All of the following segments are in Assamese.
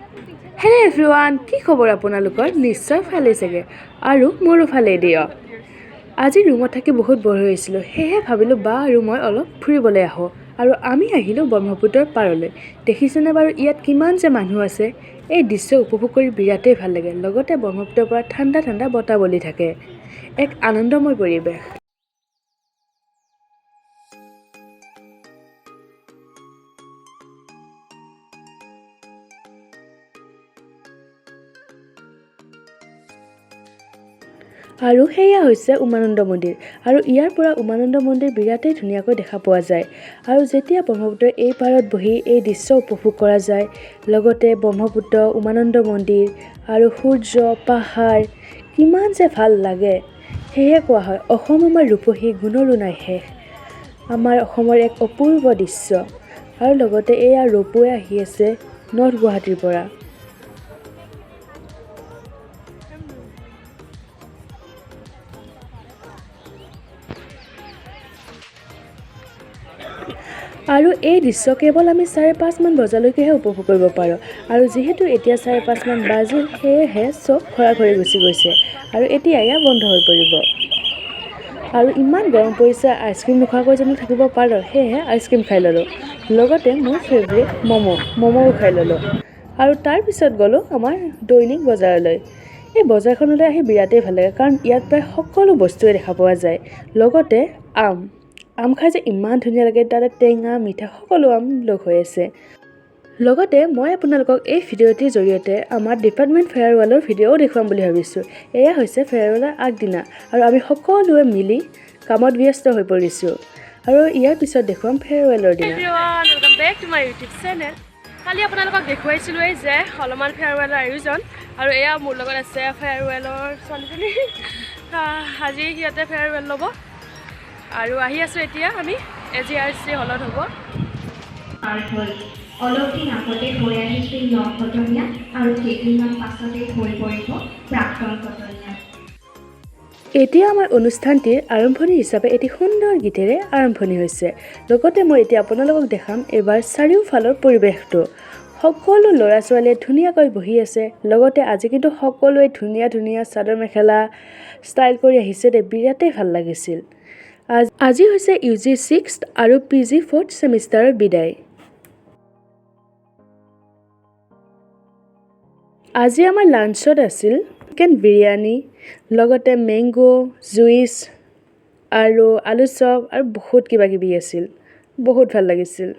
হেল্ল' এভৰিৱান, কি খবৰ আপোনালোকৰ? নিশ্চয় ভালেই চাগে আৰু মোৰো ভালেই দিয়ক। আজি ৰুমত থাকি বহুত বৰ হৈ আছিলোঁ, সেয়েহে ভাবিলোঁ বা আৰু মই অলপ ফুৰিবলৈ আহোঁ। আৰু আমি আহিলোঁ ব্ৰহ্মপুত্ৰৰ পাৰলৈ। দেখিছেনে বাৰু ইয়াত কিমান যে মানুহ আছে। এই দৃশ্য উপভোগ কৰি বিৰাটেই ভাল লাগে। লগতে ব্ৰহ্মপুত্ৰৰ পৰা ঠাণ্ডা ঠাণ্ডা বতাহ বলি থাকে। এক আনন্দময় পৰিৱেশ। আৰু সেয়া হৈছে উমানন্দ মন্দিৰ। আৰু ইয়াৰ পৰা উমানন্দ মন্দিৰ বিৰাটেই ধুনীয়াকৈ দেখা পোৱা যায়। আৰু যেতিয়া ব্ৰহ্মপুত্ৰৰ এই পাৰত বহি এই দৃশ্য উপভোগ কৰা যায়, লগতে ব্ৰহ্মপুত্ৰ, উমানন্দ মন্দিৰ আৰু সূৰ্য, পাহাৰ কিমান যে ভাল লাগে। সেয়ে কোৱা হয়, অসম আমাৰ ৰূপহী গুণৰো নাই শেষ। আমাৰ অসমৰ এক অপূৰ্ব দৃশ্য। আৰু লগতে এয়া ৰ'পৱে আহি আছে নৰ্থ গুৱাহাটীৰ পৰা। আৰু এই দৃশ্য কেৱল আমি 5:30 বজালৈকেহে উপভোগ কৰিব পাৰোঁ। আৰু যিহেতু এতিয়া 5:30 বাজিল, সেয়েহে চব ঘৰা-ঘৰি গুচি গৈছে। আৰু এতিয়া এয়া বন্ধ হৈ পৰিব। আৰু ইমান গৰম পৰিছে, আইচক্ৰীম নোখোৱাকৈ জানো থাকিব পাৰোঁ, সেয়েহে আইচক্ৰীম খাই ল'লোঁ। লগতে মোৰ ফেভৰেট ম'ম'ও খাই ল'লোঁ। আৰু তাৰপিছত গ'লোঁ আমাৰ দৈনিক বজাৰলৈ। এই বজাৰখনলৈ আহি বিৰাটেই ভাল লাগে, কাৰণ ইয়াত প্ৰায় সকলো বস্তুৱে দেখা পোৱা যায়। লগতে আম খাই যে ইমান ধুনীয়া লাগে, তাতে টেঙা, মিঠা সকলো আম লগ হৈ আছে। লগতে মই আপোনালোকক এই ভিডিঅ'টিৰ জৰিয়তে আমাৰ ডিপাৰ্টমেণ্ট ফেয়াৰৱেলৰ ভিডিঅ'ও দেখুৱাম বুলি ভাবিছোঁ। এয়া হৈছে ফেয়াৰৱেলৰ আগদিনা আৰু আমি সকলোৱে মিলি কামত ব্যস্ত হৈ পৰিছোঁ। আৰু ইয়াৰ পিছত দেখুৱাম ফেয়াৰৱেলৰ দিনা। Welcome back to my YouTube channel. কালি আপোনালোকক দেখুৱাইছিলোঁৱেই যে অলপমান ফেয়াৰৱেলৰ আয়োজন, আৰু এয়া মোৰ লগত আছে ফেয়াৰৱেলৰ ছোৱালীজনী। আজি সিহঁতে ফেয়াৰৱেল ল'ব আৰু আহি আছোঁ এতিয়া আমি AGRC হলত হ'ব। অলপ দিন আগতে হৈ আহিছিল নকটনীয়া আৰু কেইদিনমান পাছতে হৈ পৰিব প্ৰাক্তন কটনীয়া। এতিয়া আমাৰ অনুষ্ঠানটিৰ আৰম্ভণি হিচাপে এটি সুন্দৰ গীতেৰে আৰম্ভণি হৈছে। লগতে মই এতিয়া আপোনালোকক দেখাম এইবাৰ চাৰিওফালৰ পৰিৱেশটো। সকলো ল'ৰা ছোৱালীয়ে ধুনীয়াকৈ বহি আছে। লগতে আজি কিন্তু সকলোৱে ধুনীয়া ধুনীয়া চাদৰ মেখেলা ষ্টাইল কৰি আহিছে দে, বিৰাটেই ভাল লাগিছিল। আজি হৈছে UG 6th আৰু PG 4th ছেমিষ্টাৰৰ বিদায়। আজি আমাৰ লাঞ্চত আছিল চিকেন বিৰিয়ানী, লগতে মেংগো, জুইচ আৰু আলু চপ আৰু বহুত কিবা কিবি আছিল। বহুত ভাল লাগিছিল।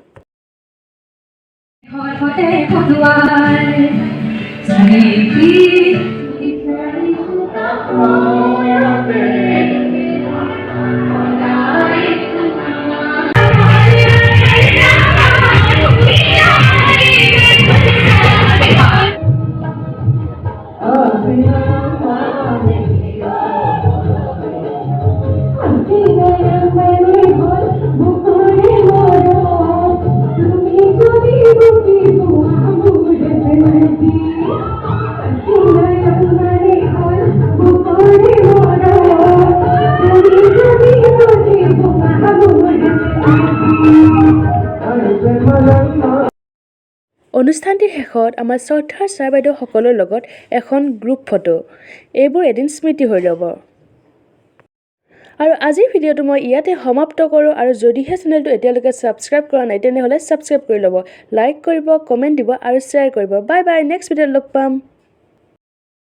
অনুষ্ঠানটিৰ শেষত আমাৰ শ্ৰদ্ধাৰ ছাৰ বাইদেউসকলৰ লগত এখন গ্ৰুপ ফটো। এইবোৰ এদিন স্মৃতি হৈ ৰ'ব। আৰু আজিৰ ভিডিঅ'টো মই ইয়াতে সমাপ্ত কৰোঁ। আৰু যদিহে চেনেলটো এতিয়ালৈকে ছাবস্ক্ৰাইব কৰা নাই, তেনেহ'লে ছাবস্ক্ৰাইব কৰি ল'ব, লাইক কৰিব, কমেণ্ট দিব আৰু শ্বেয়াৰ কৰিব। বাই বাই, নেক্সট ভিডিঅ'ত লগ পাম।